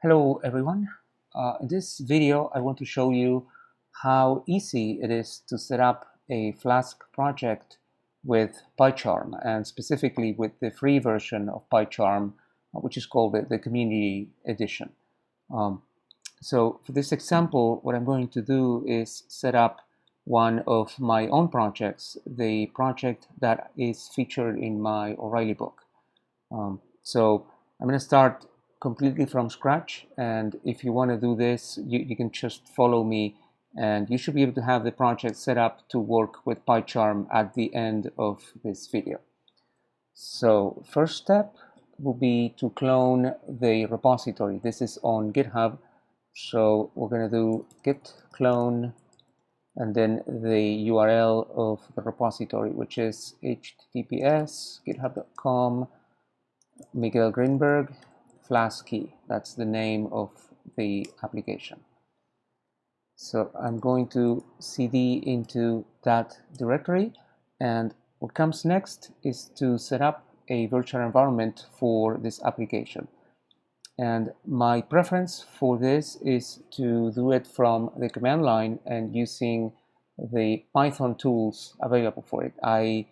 Hello everyone. In this video I want to show you how easy it is to set up a Flask project with PyCharm, and specifically with the free version of PyCharm, which is called the Community Edition. Um, so for this example, what I'm going to do is set up one of my own projects, the project that is featured in my O'Reilly book. So I'm going to start completely from scratch, and if you want to do this, you can just follow me, and you should be able to have the project set up to work with PyCharm at the end of this video. So first step will be to clone the repository. This is on GitHub, so we're going to do git clone and then the URL of the repository, which is https://github.com Miguel Greenberg Flask key. That's the name of the application. So I'm going to cd into that directory, and what comes next is to set up a virtual environment for this application. And my preference for this is to do it from the command line and using the Python tools available for it. I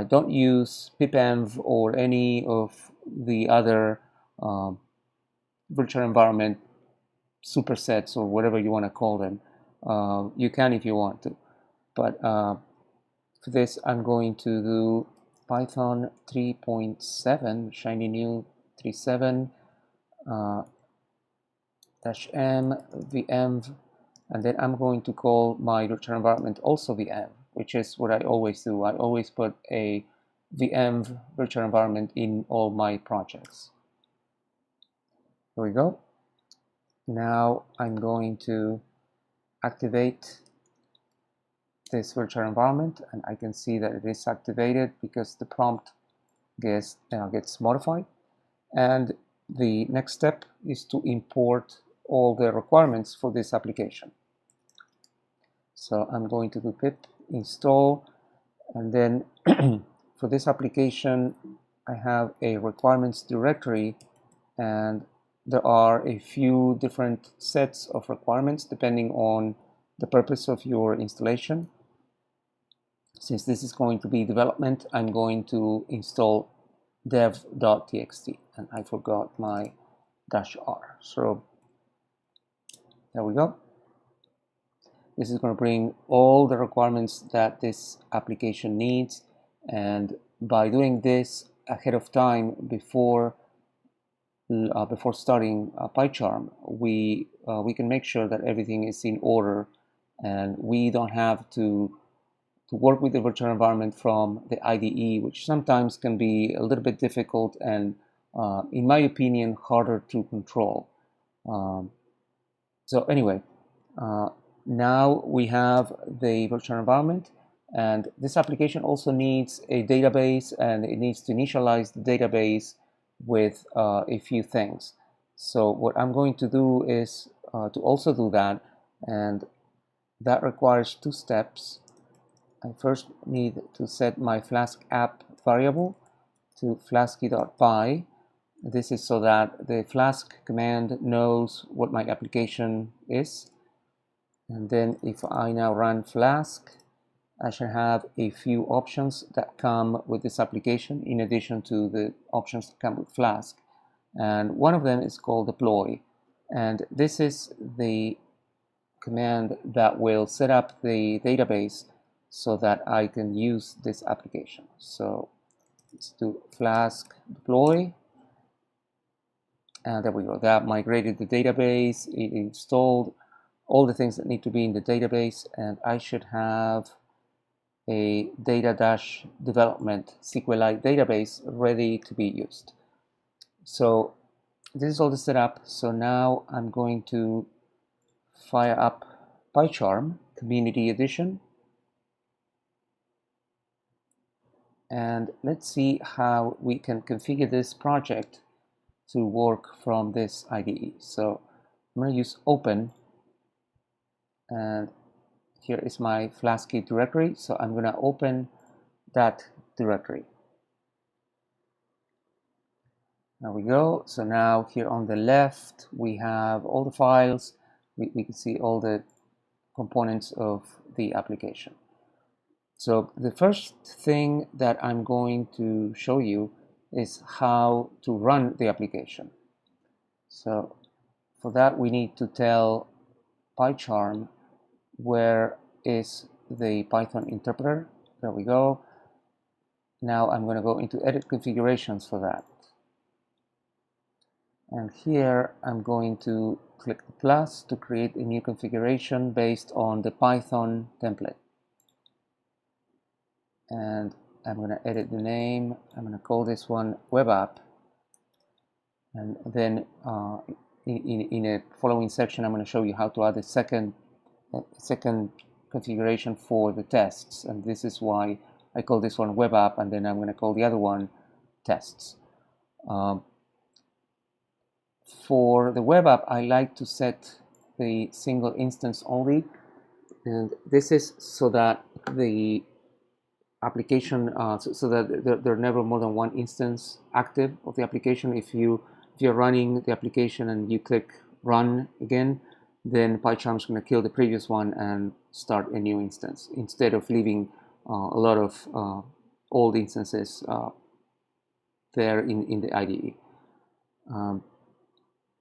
don't use pipenv or any of the other virtual environment supersets or whatever you want to call them. You can if you want to, but for this I'm going to do Python 3.7 shiny new 3.7 -m vm, and then I'm going to call my virtual environment also vm, which is what I always do. I always put a VM virtual environment in all my projects. Here we go. Now I'm going to activate this virtual environment, and I can see that it is activated because the prompt gets modified. And the next step is to import all the requirements for this application. So I'm going to do pip install, and then for this application I have a requirements directory, and there are a few different sets of requirements depending on the purpose of your installation. Since this is going to be development, I'm going to install dev.txt, and I forgot my -r. So there we go. This is going to bring all the requirements that this application needs, and by doing this ahead of time before starting PyCharm, we can make sure that everything is in order, and we don't have to work with the virtual environment from the IDE, which sometimes can be a little bit difficult and, in my opinion, harder to control. So anyway, now we have the virtual environment, and this application also needs a database, and it needs to initialize the database with a few things. So what I'm going to do is to also do that, and that requires two steps. I first need to set my Flask app variable to flasky.py. This is so that the Flask command knows what my application is. And then if I now run Flask, I should have a few options that come with this application in addition to the options that come with Flask. And one of them is called deploy. And this is the command that will set up the database so that I can use this application. So let's do Flask deploy. And there we go. That migrated the database. It installed all the things that need to be in the database, and I should have a data-development SQLite database ready to be used. So this is all the setup. So now I'm going to fire up PyCharm Community Edition, and let's see how we can configure this project to work from this IDE. So I'm going to use open, and here is my Flask directory. So I'm going to open that directory. There we go. So now here on the left, we have all the files. We can see all the components of the application. So the first thing that I'm going to show you is how to run the application. So for that, we need to tell PyCharm where is the Python interpreter. There we go. Now I'm going to go into edit configurations for that. And here I'm going to click the plus to create a new configuration based on the Python template. And I'm going to edit the name. I'm going to call this one web app. And then in a following section, I'm going to show you how to add a second configuration for the tests. And this is why I call this one web app, and then I'm going to call the other one tests. For the web app, I like to set the single instance only, and this is so that the application, so that there are never more than one instance active of the application. If you're running the application and you click run again, then PyCharm is going to kill the previous one and start a new instance instead of leaving a lot of old instances there in the IDE.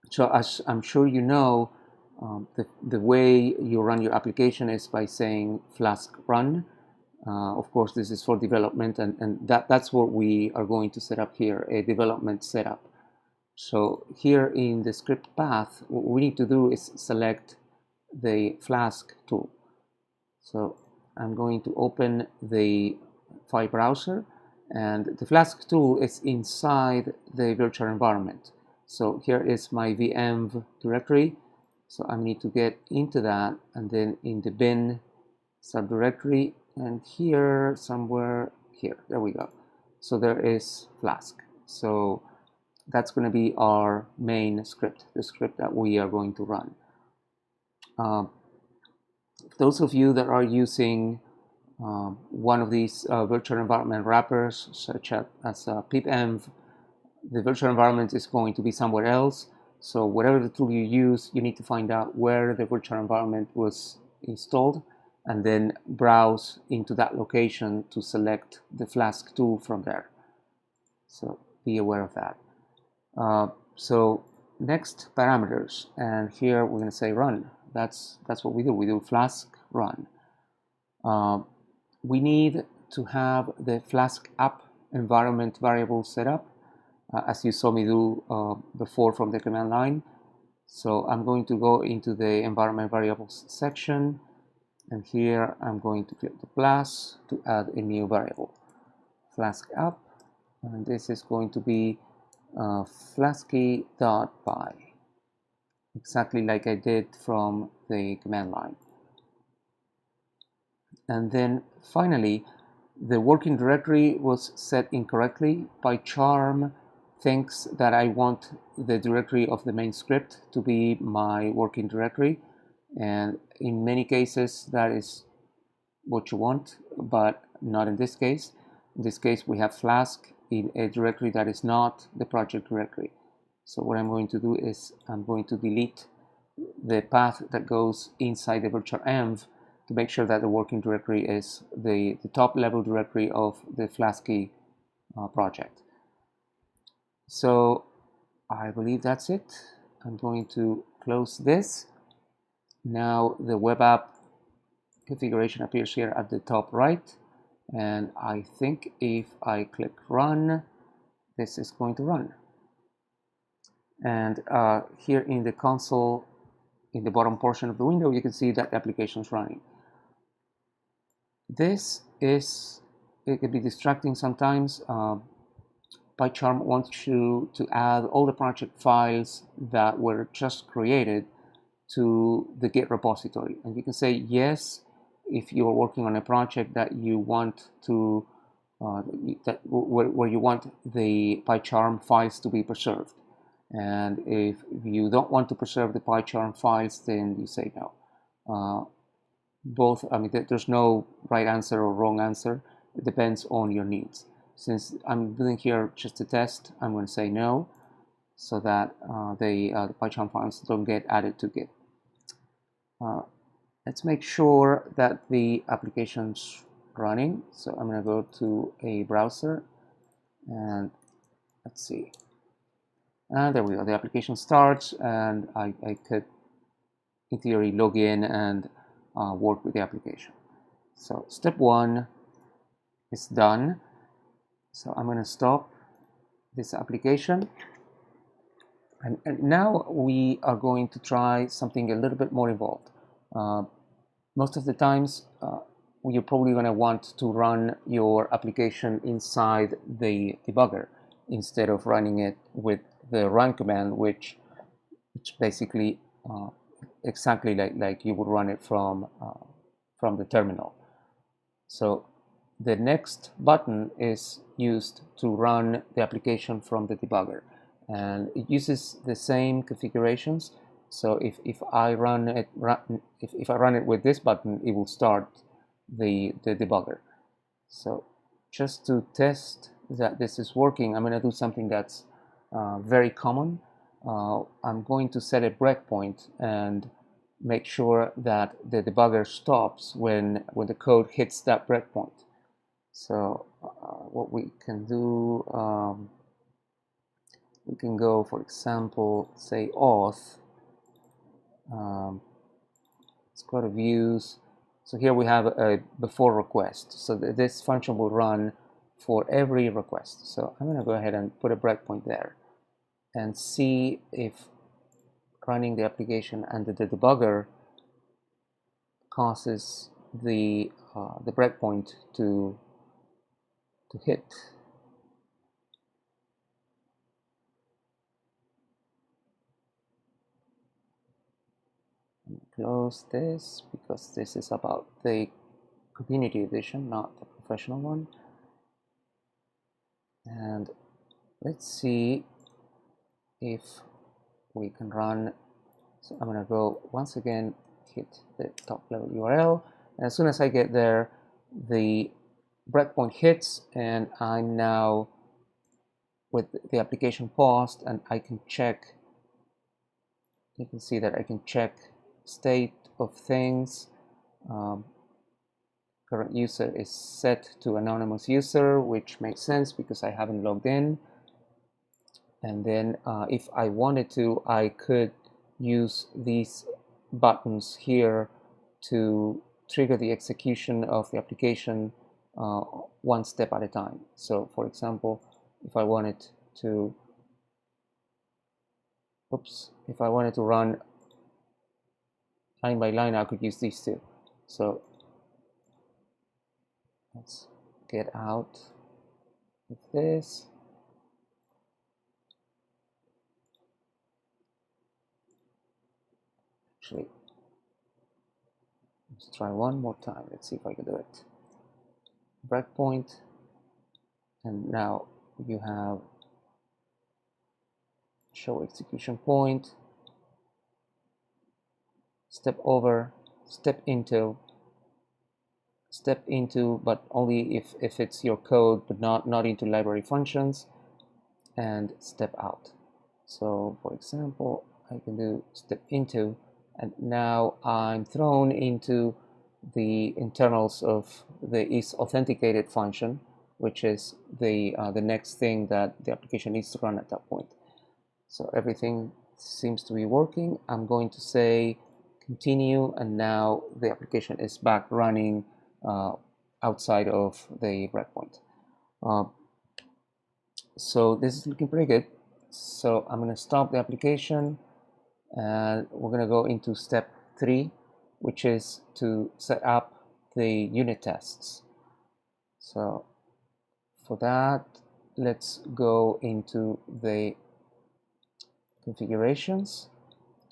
So as I'm sure you know, the way you run your application is by saying Flask run. Of course, this is for development, and that's what we are going to set up here, a development setup. So here in the script path, what we need to do is select the Flask tool. So I'm going to open the file browser, and the Flask tool is inside the virtual environment. So here is my VM directory. So I need to get into that, and then in the bin subdirectory, and here somewhere here, there we go. So there is Flask. So that's going to be our main script, the script that we are going to run. Those of you that are using one of these virtual environment wrappers, such as pipenv, the virtual environment is going to be somewhere else. So whatever the tool you use, you need to find out where the virtual environment was installed, and then browse into that location to select the Flask tool from there. So be aware of that. So next, parameters, and here we're going to say run. That's what we do. We do Flask run. We need to have the Flask app environment variable set up, as you saw me do before from the command line. So I'm going to go into the environment variables section, and here I'm going to click the plus to add a new variable, Flask app, and this is going to be flasky.py, exactly like I did from the command line. And then finally, the working directory was set incorrectly. PyCharm thinks that I want the directory of the main script to be my working directory, and in many cases that is what you want, but not in this case. In this case, we have Flask in a directory that is not the project directory. So what I'm going to do is I'm going to delete the path that goes inside the virtual env to make sure that the working directory is the top level directory of the Flasky project. So I believe that's it. I'm going to close this. Now the web app configuration appears here at the top right, and I think if I click run, this is going to run. And here in the console, in the bottom portion of the window, you can see that the application is running. This is, it can be distracting sometimes. PyCharm wants you to add all the project files that were just created to the Git repository. And you can say yes if you are working on a project that you want to, where you want the PyCharm files to be preserved. And if you don't want to preserve the PyCharm files, then you say no. Both, I mean, there's no right answer or wrong answer. It depends on your needs. Since I'm doing here just a test, I'm going to say no. so that the PyCharm files don't get added to Git. Let's make sure that the application's running. So I'm going to go to a browser and let's see. And there we go. The application starts, and I could, in theory, log in and work with the application. So step 1 is done. So I'm going to stop this application. And now we are going to try something a little bit more involved. Most of the times, you're probably going to want to run your application inside the debugger instead of running it with the run command, which basically exactly like you would run it from the terminal. So the next button is used to run the application from the debugger, and it uses the same configurations. So if I run it with this button, it will start the debugger. So just to test that this is working, I'm going to do something that's very common. I'm going to set a breakpoint and make sure that the debugger stops when the code hits that breakpoint. So what we can do, we can go, for example, say auth. Let's go to views. So here we have a before request. So this function will run for every request. So I'm going to go ahead and put a breakpoint there and see if running the application under the debugger causes the breakpoint to hit. Close this because this is about the community edition, not the professional one. And let's see if we can run. So I'm going to go once again, hit the top level URL, and as soon as I get there, the breakpoint hits, and I'm now with the application paused, and I can check. You can see that I can check state of things. Current user is set to anonymous user, which makes sense because I haven't logged in. And then if I wanted to, I could use these buttons here to trigger the execution of the application one step at a time. So for example, if I wanted to run line by line, I could use these two. So let's get out of this. Actually, let's try one more time. Let's see if I can do it. Breakpoint, and now you have show execution point, step over, step into, but only if it's your code, but not into library functions, and step out. So for example, I can do step into, and now I'm thrown into the internals of the isAuthenticated function, which is the next thing that the application needs to run at that point. So everything seems to be working. I'm going to say continue, and now the application is back running outside of the breakpoint. So this is looking pretty good. So I'm going to stop the application, and we're going to go into step 3, which is to set up the unit tests. So for that, let's go into the configurations,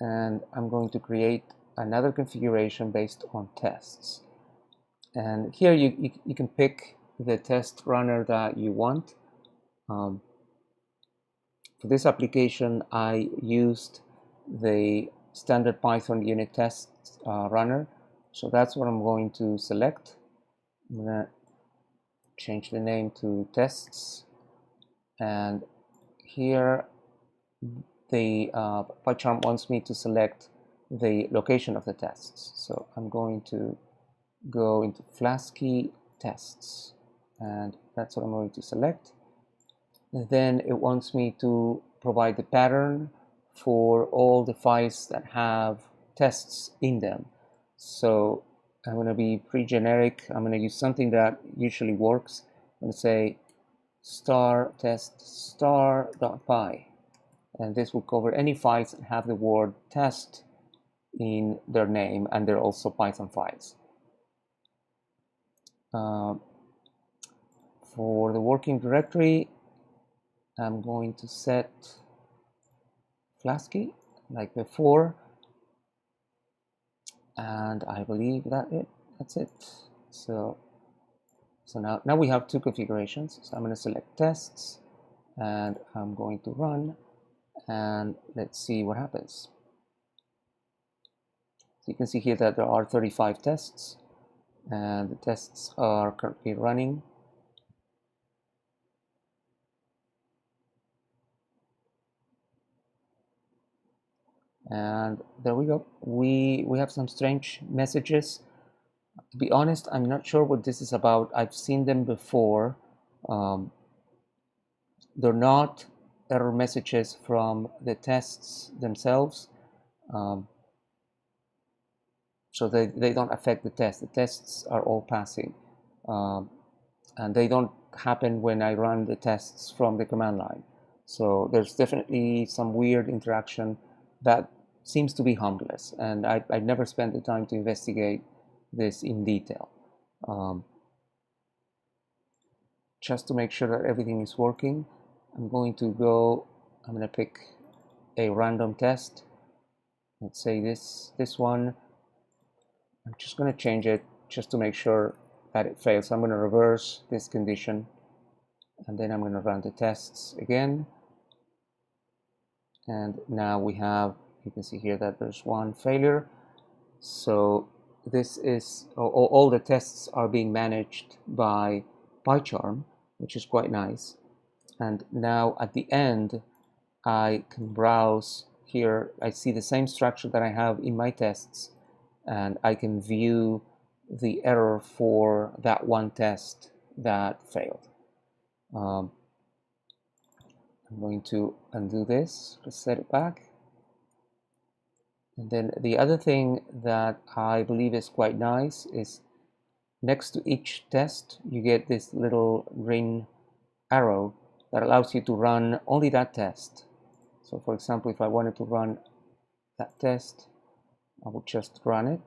and I'm going to create another configuration based on tests. And here you can pick the test runner that you want. For this application, I used the standard Python unit test runner, so that's what I'm going to select. I'm going to change the name to tests, and here the PyCharm wants me to select the location of the tests. So I'm going to go into Flask tests, and that's what I'm going to select. And then it wants me to provide the pattern for all the files that have tests in them. So I'm going to be pretty generic. I'm going to use something that usually works. I'm going to say star test star.py, and this will cover any files that have the word test in their name, and they're also Python files. For the working directory, I'm going to set Flask like before, and I believe that's it. So now we have two configurations. So I'm going to select tests, and I'm going to run, and let's see what happens. So you can see here that there are 35 tests, and the tests are currently running. And there we go. We have some strange messages. To be honest, I'm not sure what this is about. I've seen them before. They're not error messages from the tests themselves. So they don't affect the test. The tests are all passing. And they don't happen when I run the tests from the command line. So there's definitely some weird interaction that seems to be harmless, and I never spent the time to investigate this in detail. Just to make sure that everything is working, I'm going to pick a random test. Let's say this one. I'm just going to change it just to make sure that it fails. So I'm going to reverse this condition, and then I'm going to run the tests again. And now we have, you can see here that there's one failure. So this is, all the tests are being managed by PyCharm, which is quite nice. And now at the end, I can browse here. I see the same structure that I have in my tests, and I can view the error for that one test that failed. I'm going to undo this, reset it back. And then the other thing that I believe is quite nice is next to each test, you get this little green arrow that allows you to run only that test. So for example, if I wanted to run that test, I would just run it.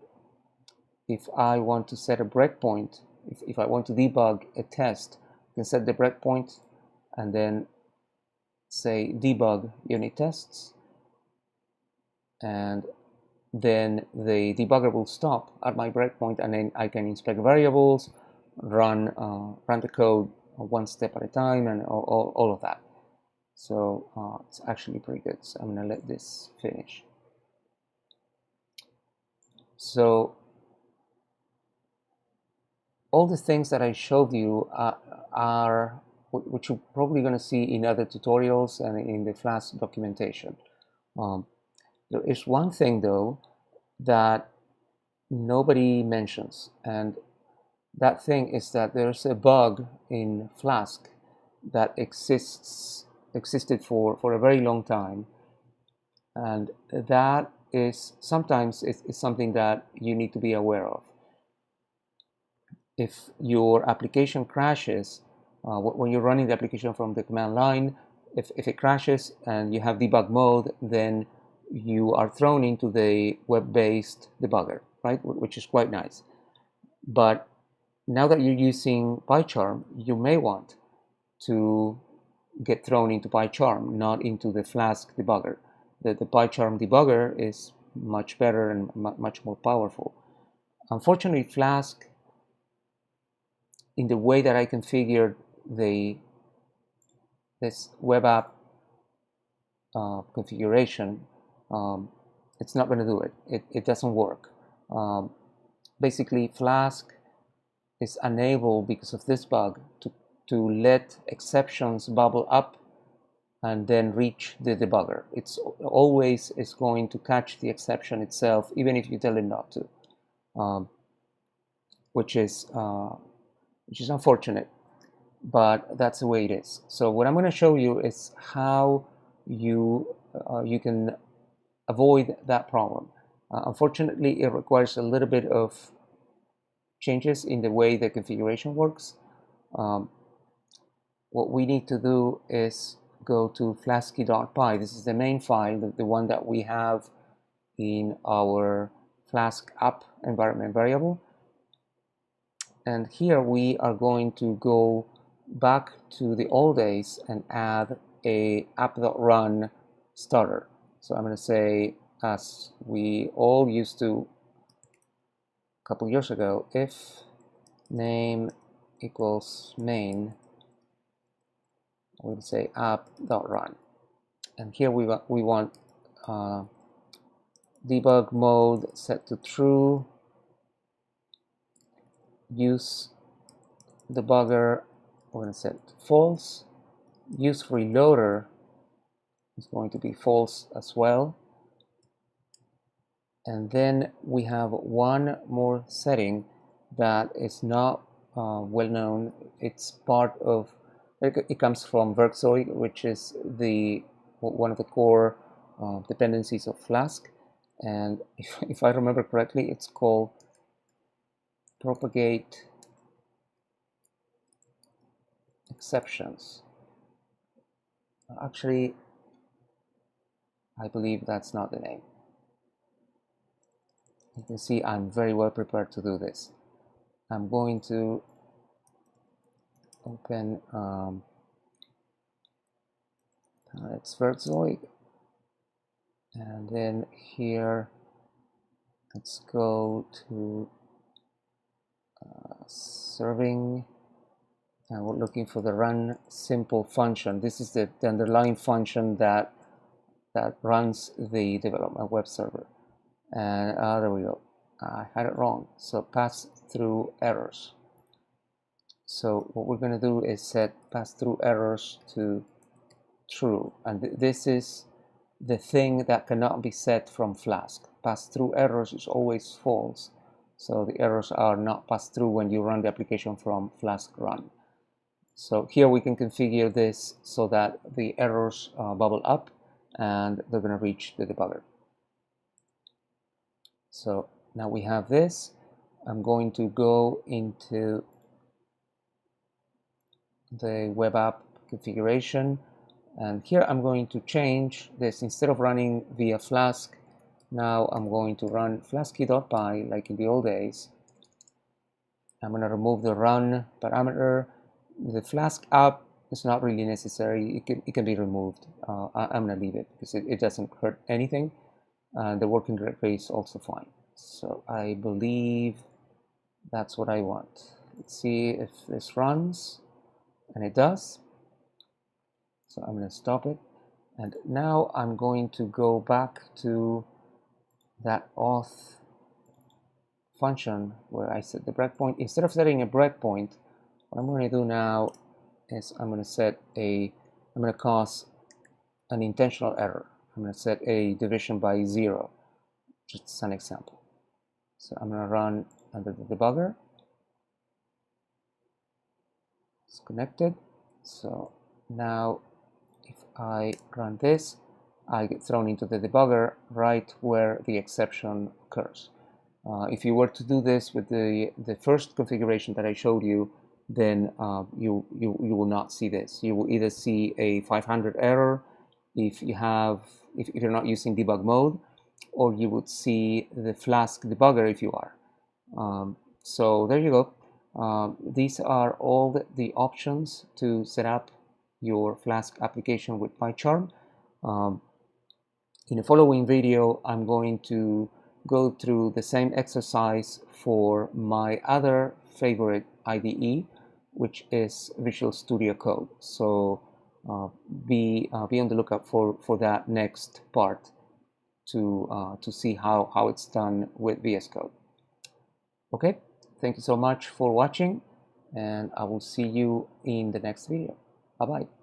If I want to set a breakpoint, if I want to debug a test, I can set the breakpoint and then say debug unit tests, and then the debugger will stop at my breakpoint, and then I can inspect variables, run the code one step at a time, and all of that. So it's actually pretty good. So I'm going to let this finish. So all the things that I showed you are which you're probably going to see in other tutorials and in the Flask documentation. There is one thing though that nobody mentions, and that thing is that there's a bug in Flask that existed for a very long time, and that is sometimes it's something that you need to be aware of. If your application crashes, when you're running the application from the command line, if it crashes and you have debug mode, then you are thrown into the web-based debugger, right? Which is quite nice. But now that you're using PyCharm, you may want to get thrown into PyCharm, not into the Flask debugger. The PyCharm debugger is much better and much more powerful. Unfortunately, Flask, in the way that I configured this web app configuration, it's not going to do it. It doesn't work. Basically, Flask is unable, because of this bug, to let exceptions bubble up and then reach the debugger. It's always is going to catch the exception itself, even if you tell it not to, which is unfortunate, but that's the way it is. So what I'm going to show you is how you can avoid that problem. Unfortunately, it requires a little bit of changes in the way the configuration works. What we need to do is go to flasky.py. This is the main file, the one that we have in our Flask app environment variable. And here we are going to go back to the old days and add a app.run starter. So I'm going to say, as we all used to a couple years ago, if name equals main, we'll say app.run. And here we want debug mode set to true, use debugger, we're going to set false, use reloader is going to be false as well. And then we have one more setting that is not well known. It's part of, it comes from Werkzeug, which is one of the core dependencies of Flask. And if I remember correctly, it's called propagate exceptions. Actually, I believe that's not the name. You can see I'm very well prepared to do this. I'm going to open it's Werkzeug, and then here let's go to serving, and we're looking for the run simple function. This is the underlying function that runs the development web server. And there we go, I had it wrong. So pass through errors. So what we're going to do is set pass through errors to true, and this is the thing that cannot be set from Flask. Pass through errors is always false, so the errors are not passed through when you run the application from Flask run. So here we can configure this so that the errors bubble up and they're going to reach the debugger. So now we have this. I'm going to go into the web app configuration, and here I'm going to change this. Instead of running via Flask, now I'm going to run flasky.py like in the old days. I'm going to remove the run parameter. The Flask app is not really necessary. It can be removed. I'm going to leave it because it doesn't hurt anything. The working directory is also fine. So I believe that's what I want. Let's see if this runs, and it does. So I'm going to stop it, and now I'm going to go back to that auth function where I set the breakpoint. Instead of setting a breakpoint, what I'm going to do now is I'm going to cause an intentional error. I'm going to set a division by 0, just as an example. So I'm going to run under the debugger. It's connected. So now if I run this, I get thrown into the debugger right where the exception occurs. If you were to do this with the first configuration that I showed you, then you will not see this. You will either see a 500 error if you're not using debug mode, or you would see the Flask debugger if you are. So there you go. These are all the options to set up your Flask application with PyCharm. In the following video, I'm going to go through the same exercise for my other favorite IDE, which is Visual Studio Code. So be on the lookout for that next part to see how it's done with VS Code. Okay, thank you so much for watching, and I will see you in the next video. Bye-bye.